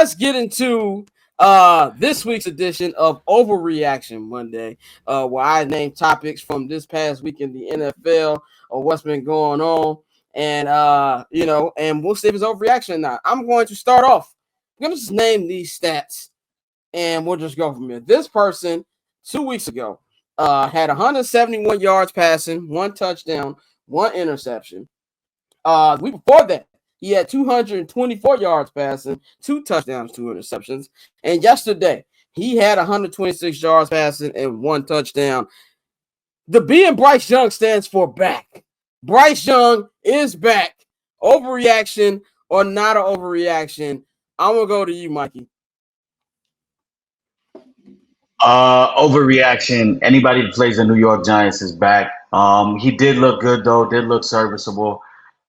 let's get into this week's edition of Overreaction Monday, where I name topics from this past week in the NFL or what's been going on, and and we'll see if it's overreaction or not. I'm going to start off. I'm going to just name these stats, and we'll just go from here. This person 2 weeks ago had 171 yards passing, 1 touchdown, 1 interception. Week before that, he had 224 yards passing, 2 touchdowns, 2 interceptions. And yesterday, he had 126 yards passing and 1 touchdown. The B in Bryce Young stands for back. Bryce Young is back. Overreaction or not an overreaction? I'm going to go to you, Mikey. Overreaction. Anybody that plays the New York Giants is back. He did look good though, did look serviceable.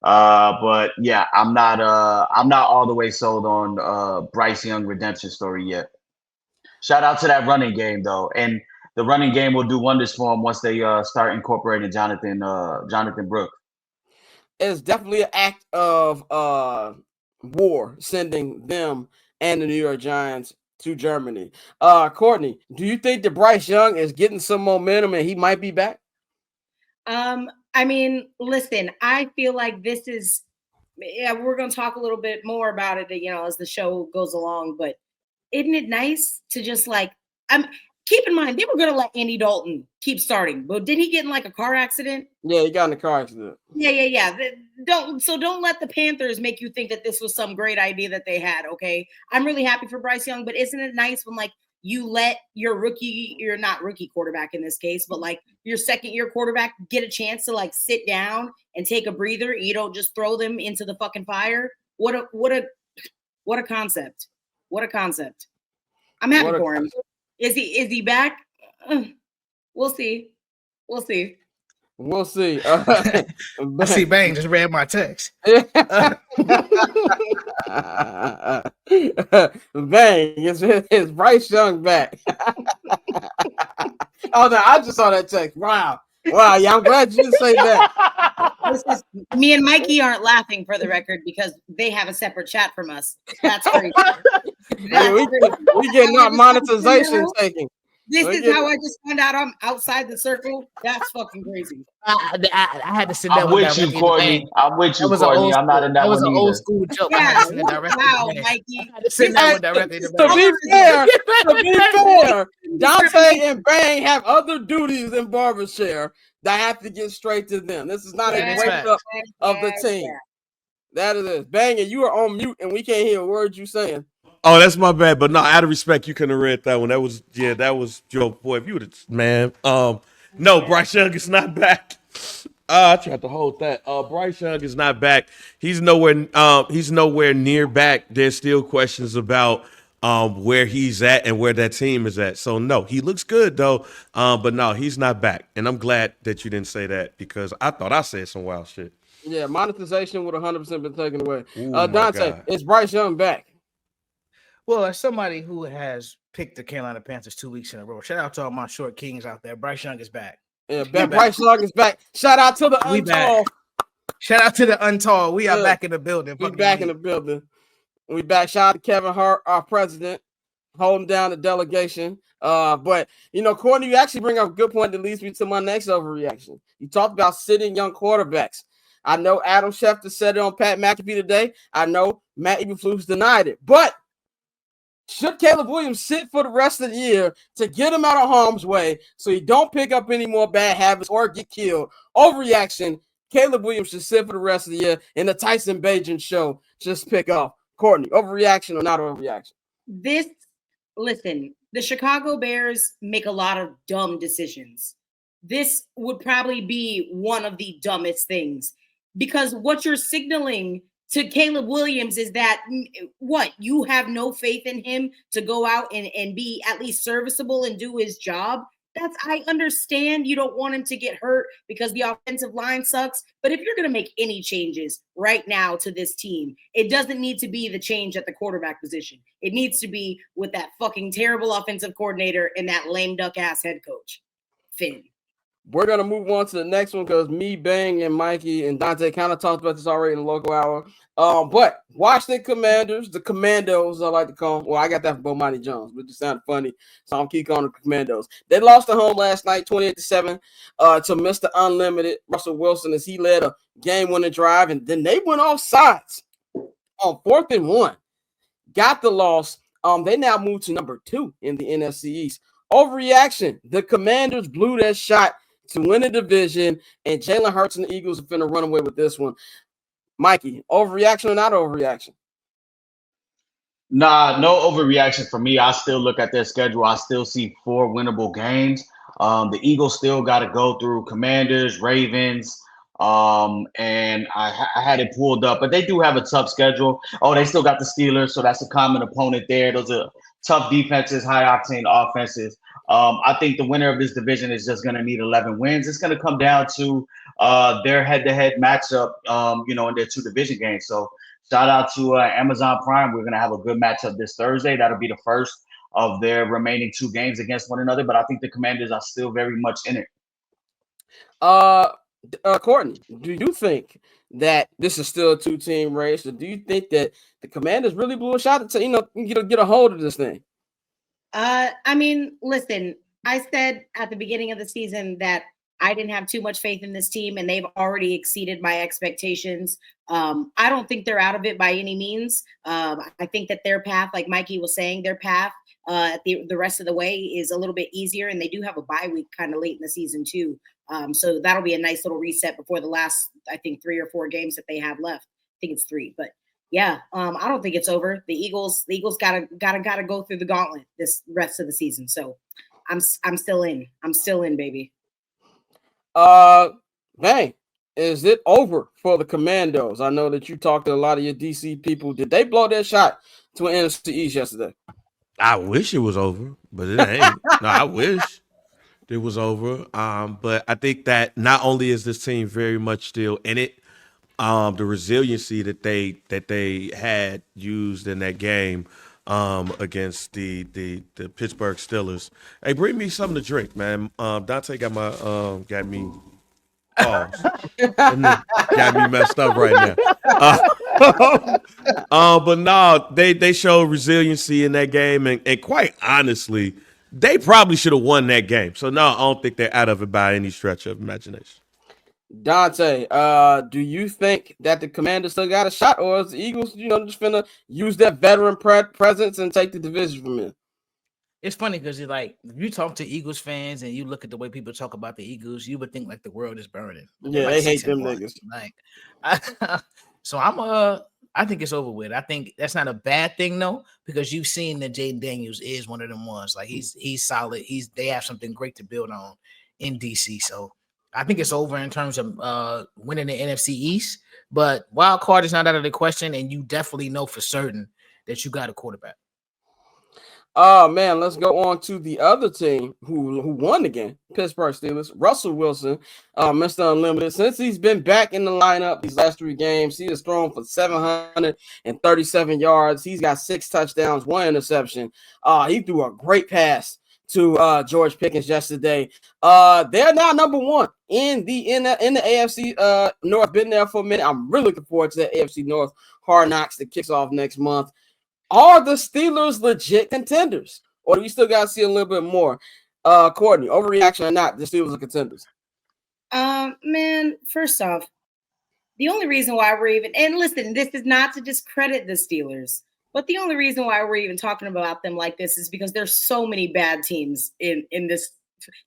But yeah, I'm not all the way sold on Bryce Young redemption story yet. Shout out to that running game though. And the running game will do wonders for him once they start incorporating Jonathan Brooks. It's definitely an act of war sending them and the New York Giants to Germany. Courtney, do you think that Bryce Young is getting some momentum and he might be back? I mean, listen, I feel like this is, we're going to talk a little bit more about it, as the show goes along, but isn't it nice to just keep in mind, they were going to let Andy Dalton keep starting, but did he get in like a car accident? Yeah, he got in a car accident. Yeah. Don't let the Panthers make you think that this was some great idea that they had, okay? I'm really happy for Bryce Young, but isn't it nice when you let your not rookie quarterback in this case, but your second-year quarterback get a chance to sit down and take a breather. You don't just throw them into the fucking fire. What a concept. What a concept. I'm happy for him. Is he back? We'll see. We'll see. I see Bang just read my text. Bang, is Bryce Young back? Oh no, I just saw that text. Wow. Yeah, I'm glad you didn't say that. Me and Mikey aren't laughing for the record because they have a separate chat from us. That's crazy. We getting our monetization taken. This is how I just found out I'm outside the circle. That's fucking crazy. I had to sit down. I'm with you, Courtney. I'm I'm not in that one. That was an old school joke. Yeah. Wow, Mikey. To be fair, Dante and Bang have other duties in Barbershare that have to get straight to them. This is not a breakup of the team. That it is. Bang, and you are on mute, and we can't hear a word you saying. Oh, that's my bad. But no, out of respect, you couldn't have read that one. That was Joe. Boy, if you would have, man. No, Bryce Young is not back. I tried to hold that. Bryce Young is not back. He's nowhere near back. There's still questions about where he's at and where that team is at. So no, he looks good though. But no, he's not back. And I'm glad that you didn't say that because I thought I said some wild shit. Yeah, monetization would 100% been taken away. Dante, is Bryce Young back? Well, as somebody who has picked the Carolina Panthers 2 weeks in a row, shout out to all my short kings out there. Bryce Young is back. Yeah, Bryce Young is back. Shout out to the untall. Shout out to the untall. We are back in the building. We back in the building. We back. Shout out to Kevin Hart, our president, holding down the delegation. But Courtney, you actually bring up a good point that leads me to my next overreaction. You talked about sitting young quarterbacks. I know Adam Schefter said it on Pat McAfee today. I know Matt Eberflus denied it. But should Caleb Williams sit for the rest of the year to get him out of harm's way so he don't pick up any more bad habits or get killed? Overreaction. Caleb Williams should sit for the rest of the year, and the Tyson Bagent show just pick up. Courtney, overreaction or not overreaction? Listen, the Chicago Bears make a lot of dumb decisions. This would probably be one of the dumbest things because what you're signaling to Caleb Williams is that you have no faith in him to go out and be at least serviceable and do his job. I understand you don't want him to get hurt because the offensive line sucks. But if you're going to make any changes right now to this team, it doesn't need to be the change at the quarterback position. It needs to be with that fucking terrible offensive coordinator and that lame duck ass head coach, Finn. We're gonna move on to the next one because me, Bang, and Mikey and Dante kind of talked about this already in the local hour. But Washington Commanders, the Commandos, I like to call them. Well, I got that from Bomani Jones, but it just sounded funny, so I'm keep calling them Commandos. They lost at home last night, 28-7, to Mr. Unlimited Russell Wilson as he led a game-winning drive, and then they went off sides on 4th and 1. Got the loss. They now move to number 2 in the NFC East. Overreaction. The Commanders blew their shot to win the division, and Jalen Hurts and the Eagles are finna run away with this one. Mikey, overreaction or not overreaction? Nah, no overreaction for me. I still look at their schedule. I still see 4 winnable games. The Eagles still got to go through Commanders, Ravens, and I had it pulled up, but they do have a tough schedule. Oh, they still got the Steelers, so that's a common opponent there. Those are tough defenses, high octane offenses. I think the winner of this division is just going to need 11 wins. It's going to come down to their head-to-head matchup, in their 2 division games. So shout out to Amazon Prime. We're going to have a good matchup this Thursday. That'll be the first of their remaining 2 games against one another. But I think the Commanders are still very much in it. Courtney, do you think that this is still a 2-team race, or do you think that the Commanders really blew a shot to get a hold of this thing? I mean, listen, I said at the beginning of the season that I didn't have too much faith in this team, and they've already exceeded my expectations. I don't think they're out of it by any means. I think that their path, like Mikey was saying, their path the rest of the way is a little bit easier, and they do have a bye week kind of late in the season too. So that'll be a nice little reset before the last, I think, 3 or 4 games that they have left. I think it's 3, but yeah, I don't think it's over. The Eagles gotta go through the gauntlet this rest of the season. So I'm still in. I'm still in, baby. Bang, is it over for the Commandos? I know that you talked to a lot of your DC people. Did they blow their shot to an NFC East yesterday? I wish it was over, but it ain't. No, I wish it was over. But I think that not only is this team very much still in it, the resiliency that they had used in that game against the Pittsburgh Steelers. Hey, bring me something to drink, man. Dante got me got me messed up right now. But no, they showed resiliency in that game, and quite honestly, they probably should have won that game. So no, I don't think they're out of it by any stretch of imagination. Dante, do you think that the Commanders still got a shot, or is the Eagles, just finna use that veteran presence and take the division from here? It's funny because you're like, if you talk to Eagles fans and you look at the way people talk about the Eagles, you would think like the world is burning. Yeah, they hate them niggas. So I think it's over with. I think that's not a bad thing though, because you've seen that Jaden Daniels is one of them ones. Like he's solid. They have something great to build on in DC. So I think it's over in terms of winning the NFC East. But wild card is not out of the question, and you definitely know for certain that you got a quarterback. Oh man, let's go on to the other team who won the game, Pittsburgh Steelers. Russell Wilson, Mr. Unlimited. Since he's been back in the lineup these last 3 games, he has thrown for 737 yards. He's got 6 touchdowns, 1 interception. He threw a great pass to George Pickens yesterday. They're now number 1 in the AFC North. Been there for a minute. I'm really looking forward to that AFC North Hard Knocks that kicks off next month. Are the Steelers legit contenders, or do we still got to see a little bit more? Courtney, overreaction or not, the Steelers are contenders. Man, first off, the only reason why we're even, and listen, this is not to discredit the Steelers, but the only reason why we're even talking about them like this is because there's so many bad teams in this,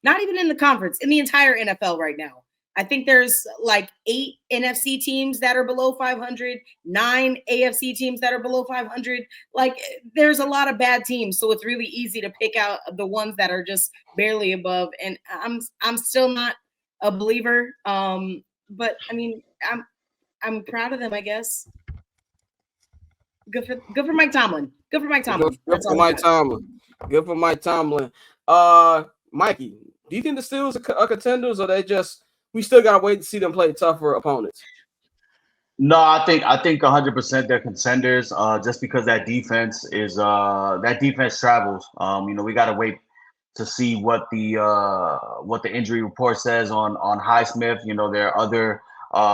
not even in the conference, in the entire NFL right now. I think there's like 8 NFC teams that are below 500, 9 AFC teams that are below 500. Like there's a lot of bad teams, so it's really easy to pick out the ones that are just barely above. And I'm still not a believer, but I mean I'm proud of them, I guess. Good for Mike Tomlin. Good for Mike Tomlin. Good for Mike Tomlin. Good for Mike Tomlin. Mikey, do you think the Steelers are contenders, or we still gotta wait to see them play tougher opponents? No, I think 100% they're contenders. Just because that defense travels. We gotta wait to see what the injury report says on Highsmith. You know, there are other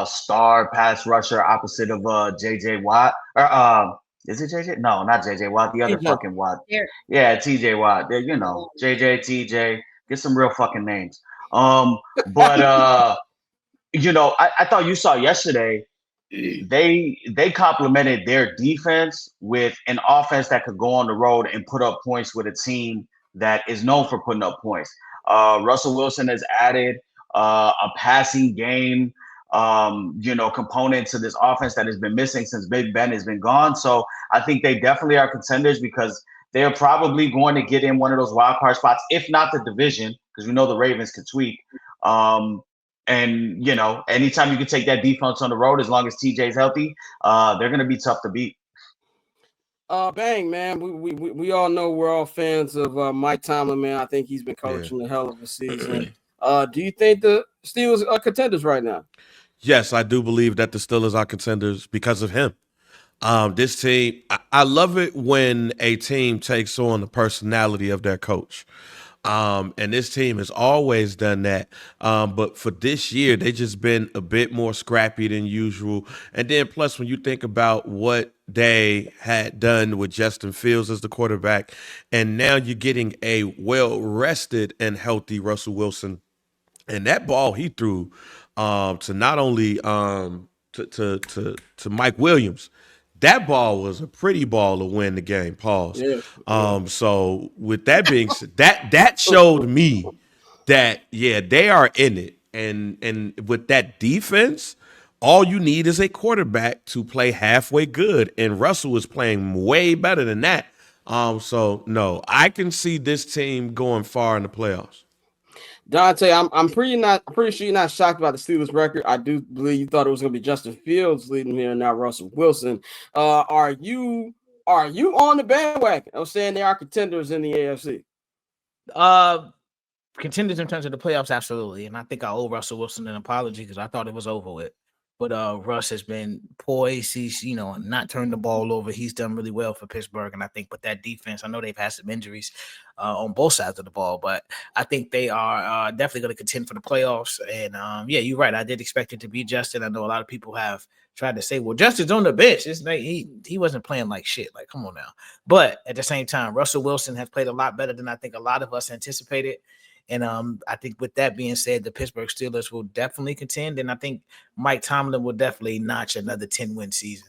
star pass rusher opposite of JJ Watt. Or is it JJ? No, not JJ Watt. The other TJ. fucking Watt. There. Yeah, TJ Watt. You know, JJ, TJ. Get some real fucking names. But you know, I thought you saw yesterday they complemented their defense with an offense that could go on the road and put up points with a team that is known for putting up points. Russell Wilson has added a passing game, you know, component to this offense that has been missing since Big Ben has been gone. So I think they definitely are contenders because they're probably going to get in one of those wild card spots, if not the division, because we know the Ravens could sweep. And you know, anytime you can take that defense on the road, as long as TJ's healthy, they're going to be tough to beat. Bang, man. We all know we're all fans of Mike Tomlin, man. I think he's been coaching a hell of a season. Do you think the Steelers are contenders right now? Yes, I do believe that the Steelers are contenders because of him. This team, I love it when a team takes on the personality of their coach. And this team has always done that. But for this year, they just been a bit more scrappy than usual. And then plus, when you think about what they had done with Justin Fields as the quarterback, and now you're getting a well-rested and healthy Russell Wilson. And that ball he threw to not only to Mike Williams, that ball was a pretty ball to win the game. Pause. Yeah. So with that being said, that showed me that they are in it, and with that defense, all you need is a quarterback to play halfway good, and Russell is playing way better than that. So no, I can see this team going far in the playoffs. Dante, I'm pretty sure you're not shocked about the Steelers' record. I do believe you thought it was going to be Justin Fields leading here, and now Russell Wilson. Are you on the bandwagon? I'm saying they are contenders in the AFC. Contenders in terms of the playoffs, absolutely. And I think I owe Russell Wilson an apology because I thought it was over with. But Russ has been poised. He's, not turned the ball over. He's done really well for Pittsburgh. And I think with that defense, I know they've had some injuries on both sides of the ball, but I think they are definitely going to contend for the playoffs. And you're right. I did expect it to be Justin. I know a lot of people have tried to say, well, Justin's on the bench. It's like he wasn't playing like shit. Like, come on now. But at the same time, Russell Wilson has played a lot better than I think a lot of us anticipated. And I think with that being said, the Pittsburgh Steelers will definitely contend. And I think Mike Tomlin will definitely notch another 10-win season.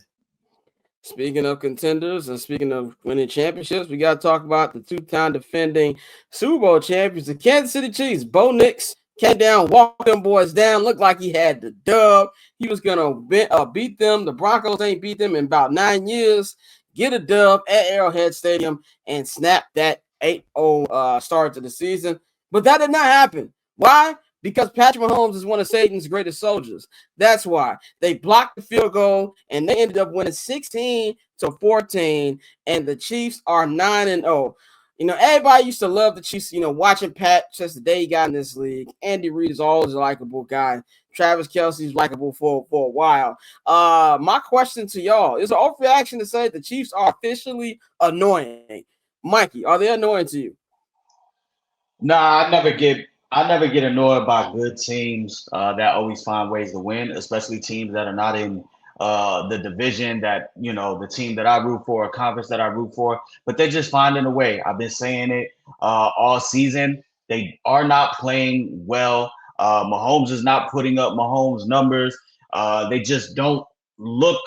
Speaking of contenders and speaking of winning championships, we got to talk about the two-time defending Super Bowl champions, the Kansas City Chiefs. Bo Nix came down, walked them boys down, looked like he had the dub. He was going to beat them. The Broncos ain't beat them in about 9 years. Get a dub at Arrowhead Stadium and snap that 8-0 start to the season. But that did not happen. Why? Because Patrick Mahomes is one of Satan's greatest soldiers. That's why they blocked the field goal and they ended up winning 16-14. And the Chiefs are 9-0. Everybody used to love the Chiefs, watching Pat since the day he got in this league. Andy Reid is always a likable guy. Travis Kelce's likable for a while. My question to y'all is an overreaction to say the Chiefs are officially annoying. Mikey, are they annoying to you? Nah, I never get annoyed by good teams that always find ways to win, especially teams that are not in the division that the team that I root for, a conference that I root for, but they're just finding a way. I've been saying it all season. They are not playing well. Mahomes is not putting up Mahomes numbers. They just don't look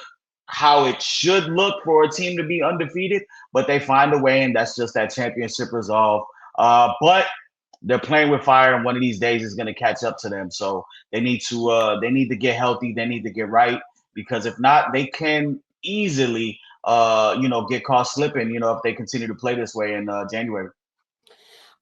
how it should look for a team to be undefeated, but they find a way, and that's just that championship resolve. But they're playing with fire, and one of these days is going to catch up to them. So they need to get healthy. They need to get right, because if not, they can easily, get caught slipping. If they continue to play this way in January.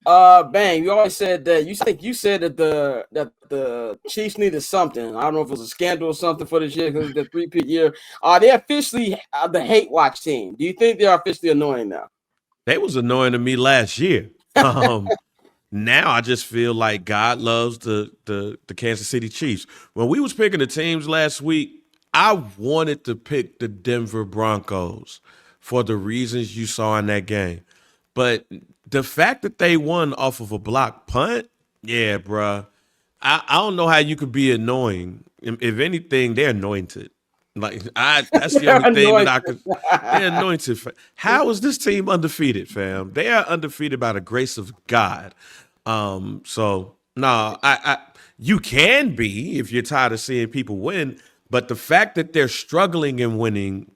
Bang! You always said that. You said that the Chiefs needed something. I don't know if it was a scandal or something for this year because the 3-peat year. Are they officially the hate watch team? Do you think they are officially annoying now? They was annoying to me last year. Now I just feel like God loves the Kansas City Chiefs. When we was picking the teams last week, I wanted to pick the Denver Broncos for the reasons you saw in that game. But the fact that they won off of a block punt, yeah, bruh. I don't know how you could be annoying. If anything, they're anointed. That's the only thing that I could. They're anointed. How is this team undefeated, fam? They are undefeated by the grace of God. So no, I you can be if you're tired of seeing people win, but the fact that they're struggling and winning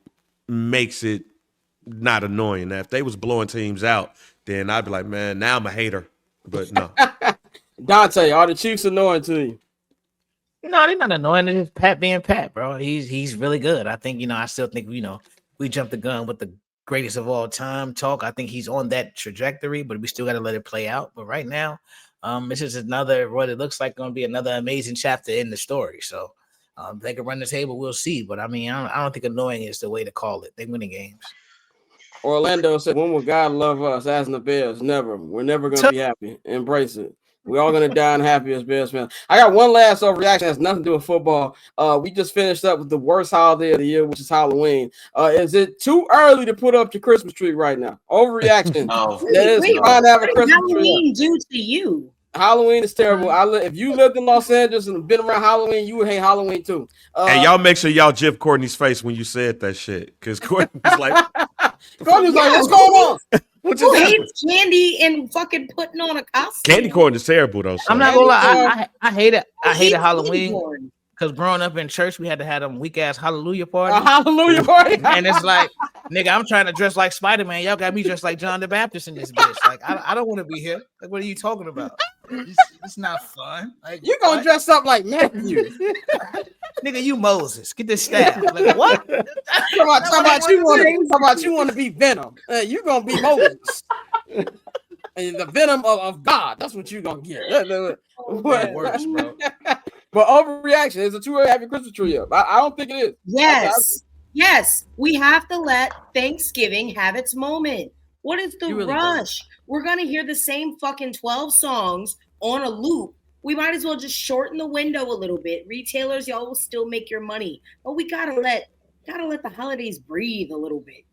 makes it not annoying. Now, if they was blowing teams out, then I'd be like, man, now I'm a hater. But no. Dante, are the Chiefs annoying to you? No, they're not annoying. It's just Pat being Pat, bro. He's really good. I think, I still think, we jumped the gun with the greatest of all time talk. I think he's on that trajectory, but we still got to let it play out. But right now, it's just what it looks like going to be another amazing chapter in the story. So they can run the table. We'll see. But I mean, I don't think annoying is the way to call it. They winning games. Orlando said, when will God love us? Asking the Bears. Never. We're never going to be happy. Embrace it. We're all going to die unhappy as Bears fans. I got one last overreaction. Has nothing to do with football. We just finished up with the worst holiday of the year, which is Halloween. Is it too early to put up your Christmas tree right now? Overreaction. No. That is fine to have a What Christmas does tree. Halloween do to you? Halloween is terrible. If you lived in Los Angeles and been around Halloween, you would hate Halloween too. Hey, y'all make sure y'all gif Courtney's face when you said that shit. Because Courtney was like, Courtney's like, what's going on? Who hates candy and fucking putting on a costume? Candy corn is terrible though. So. I'm not gonna lie. I hate it. I hated Halloween Corn. because growing up in church, we had to have them weak ass Hallelujah parties. A Hallelujah party. And it's like, nigga, I'm trying to dress like Spider-Man. Y'all got me dressed like John the Baptist in this bitch. Like, I don't want to be here. Like, what are you talking about? It's not fun. Like, You gonna dress up like Matthew? nigga, you Moses. Get this staff. Like, what? Talk about you want to be Venom. You gonna be Moses. And the venom of God. That's what you gonna get. That works, bro. But overreaction. Is it too early to have your Christmas tree up? I don't think it is. Yes. We have to let Thanksgiving have its moment. What is the rush? We're gonna hear the same fucking 12 songs on a loop. We might as well just shorten the window a little bit. Retailers, y'all will still make your money, but we gotta let the holidays breathe a little bit.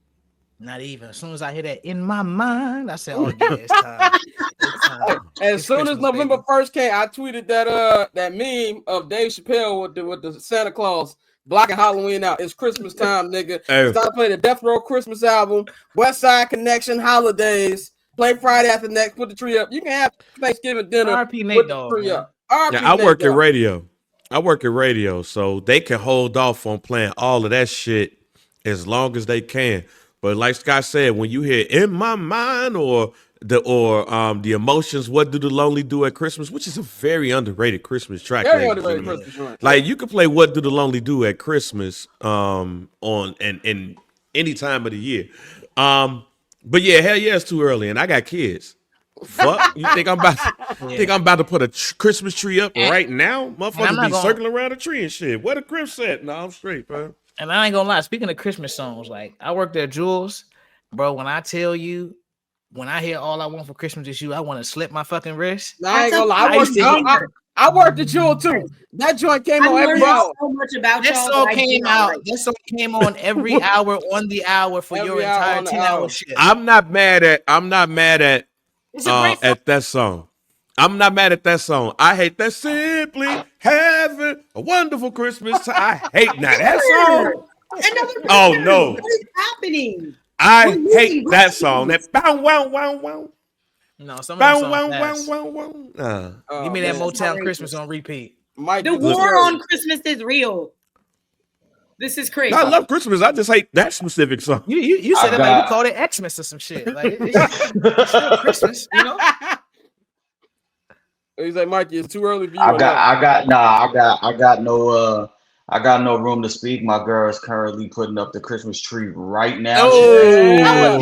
Not even. As soon as I hear that in my mind, I said, "Oh yeah, it's time." It's time. As soon as November 1st came, I tweeted that meme of Dave Chappelle with the Santa Claus blocking Halloween out. It's Christmas time, nigga. Hey. Start playing the Death Row Christmas album, West Side Connection holidays. Play Friday after next. Put the tree up. You can have Thanksgiving dinner. R.P. Nate Dogg. Yeah, I work in radio. I work in radio, so they can hold off on playing all of that shit as long as they can. But like Scott said, when you hear "In My Mind" or the emotions, "What Do the Lonely Do at Christmas," which is a very underrated Christmas track. Very underrated Christmas track. Like you can play "What Do the Lonely Do at Christmas" on and any time of the year. But yeah, hell yeah, it's too early, and I got kids. Fuck, you think I'm about to put a Christmas tree up right now? Motherfuckers be circling around the tree and shit. Where the Crips at? No, I'm straight, bro. And I ain't gonna lie. Speaking of Christmas songs, like I worked at Jules, bro. When I tell you, when I hear "All I Want for Christmas Is You," I want to slip my fucking wrist. I ain't gonna lie. I worked at Jewel too. That joint came on every hour. So much about this song came out. This song came on every hour on the hour for your entire 10-hour shit. I'm not mad at that song. I'm not mad at that song. I hate that "Simply Having a Wonderful Christmas Time." I hate that song. Oh no. What is happening? I hate that song. That bow wow wow wow. No, some of them songs Give me that Motown Christmas on repeat. The war on Christmas is real. This is crazy. I love Christmas. I just hate that specific song. You said it like you called it Xmas or some shit. Like it's still Christmas, you know? He's like, Mikey, it's too early for you. I got no room to speak. My girl is currently putting up the Christmas tree right now. I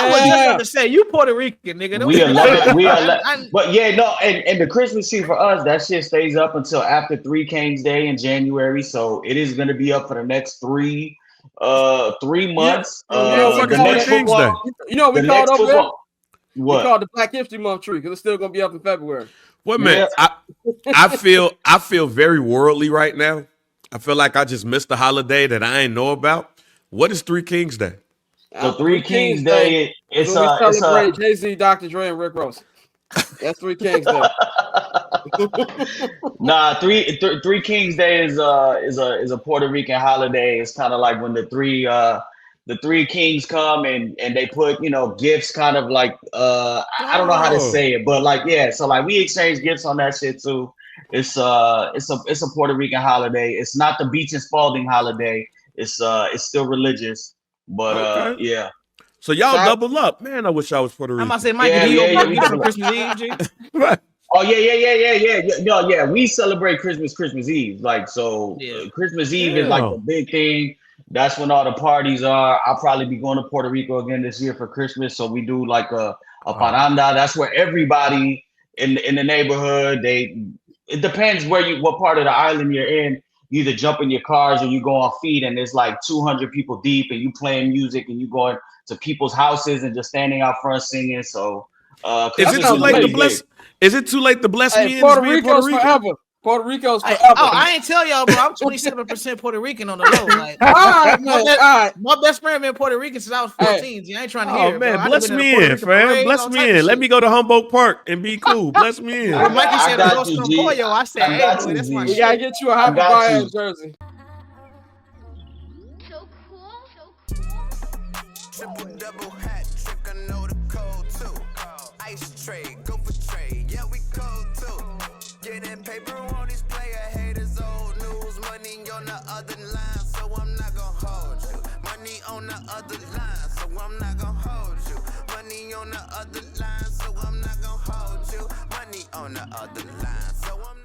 was about to say you Puerto Rican, nigga. We 11. But yeah, no, and the Christmas tree for us, that shit stays up until after 3 Kings Day in January. So it is gonna be up for the next 3 months. The next football, you know what we called over there? What? We called the Black History Month tree because it's still gonna be up in February. Wait a minute. I feel very worldly right now. I feel like I just missed a holiday that I ain't know about. What is 3 Kings Day? So Three Kings Day, is when we celebrate Jay-Z, Dr. Dre, and Rick Ross. That's Three Kings Day. Nah, Three Kings Day is a Puerto Rican holiday. It's kind of like when the three kings come and they put, you know, gifts, kind of like I don't know how to say it, but like, yeah, so like we exchange gifts on that shit too. It's a Puerto Rican holiday. It's not the Beach and Spalding holiday. It's still religious, but yeah. So y'all double up, man. I wish I was Puerto Rican. I'm about to say, Mike, do you open gifts for Christmas Eve, G? Right. Oh yeah. We celebrate Christmas Eve. Like, so Christmas Eve is like the big thing. That's when all the parties are. I'll probably be going to Puerto Rico again this year for Christmas. So we do like a parranda. That's where everybody in the neighborhood, it depends what part of the island you're in. You either jump in your cars or you go on feet, and there's like 200 people deep, and you playing music, and you going to people's houses and just standing out front singing. So is it too late to bless? Is it too late to bless me? Puerto Rico's forever. Puerto Rico's forever. I ain't tell y'all, bro. I'm 27% Puerto Rican on the low. Like, all right, man. All right. My best friend been Puerto Rican since I was 14. I ain't trying to hear it, man, bro. bless me in, fam. Bless me in. Let me go to Humboldt Park and be cool. Bless me in. When Mikey said Los Concoyo, I said, hey, boy, that's my shit. We gotta get you a Happy Bar jersey. So cool. Triple double hat trick, I know the code too. Ice trade, go for trade, yeah, we cold too. Getting paper on these player haters, old news. Money on the other line, so I'm not gonna hold you. Money on the other line, so I'm not gonna hold you. Money on the other line, so I'm not gonna hold you. Money on the other line, so I'm not